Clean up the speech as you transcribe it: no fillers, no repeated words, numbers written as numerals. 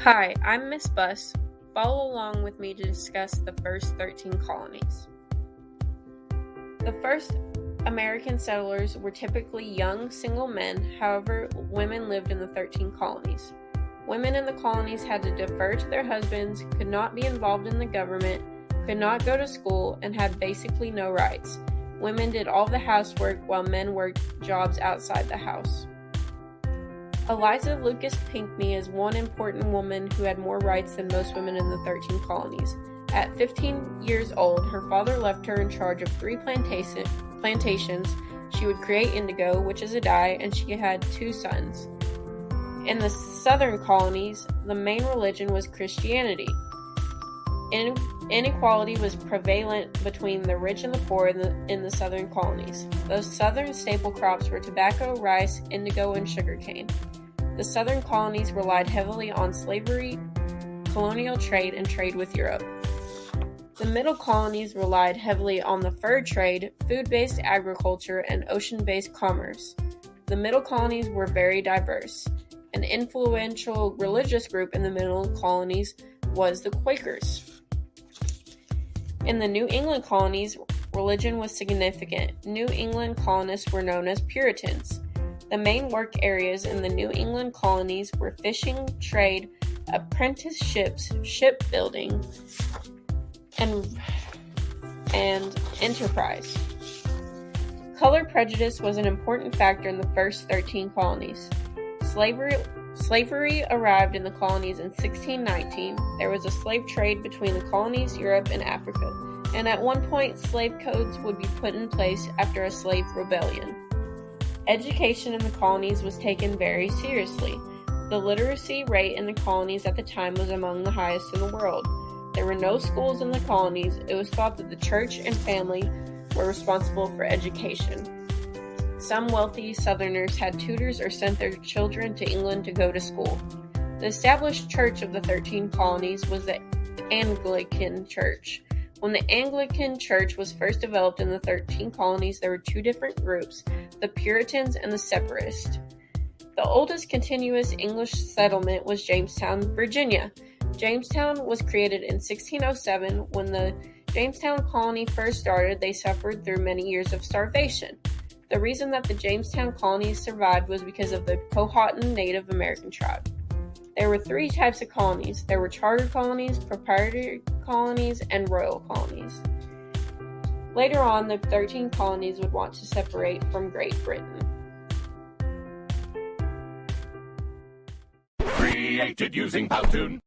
Hi, I'm Miss Buss. Follow along with me to discuss the first 13 colonies. The first American settlers were typically young, single men. However, women lived in the 13 colonies. Women in the colonies had to defer to their husbands, could not be involved in the government, could not go to school, and had basically no rights. Women did all the housework while men worked jobs outside the house. Eliza Lucas Pinckney is one important woman who had more rights than most women in the 13 colonies. At 15 years old, her father left her in charge of 3 plantations. She would create indigo, which is a dye, and she had 2 sons. In the southern colonies, the main religion was Christianity. Inequality was prevalent between the rich and the poor in the southern colonies. Those southern staple crops were tobacco, rice, indigo, and sugarcane. The southern colonies relied heavily on slavery, colonial trade, and trade with Europe. The middle colonies relied heavily on the fur trade, food-based agriculture, and ocean-based commerce. The middle colonies were very diverse. An influential religious group in the middle colonies was the Quakers. In the New England colonies, religion was significant. New England colonists were known as Puritans. The main work areas in the New England colonies were fishing, trade, apprenticeships, shipbuilding, and enterprise. Color prejudice was an important factor in the first 13 colonies. Slavery arrived in the colonies in 1619. There was a slave trade between the colonies, Europe, and Africa, and at one point slave codes would be put in place after a slave rebellion. Education in the colonies was taken very seriously. The literacy rate in the colonies at the time was among the highest in the world. There were no schools in the colonies. It was thought that the church and family were responsible for education. Some wealthy Southerners had tutors or sent their children to England to go to school. The established church of the 13 colonies was the Anglican Church. When the Anglican Church was first developed in the 13 colonies, there were 2 different groups, the Puritans and the Separatists. The oldest continuous English settlement was Jamestown, Virginia. Jamestown was created in 1607. When the Jamestown colony first started, they suffered through many years of starvation. The reason that the Jamestown colonies survived was because of the Powhatan Native American tribe. There were 3 types of colonies. There were charter colonies, proprietary colonies, and royal colonies. Later on, the 13 colonies would want to separate from Great Britain. Created using Powtoon.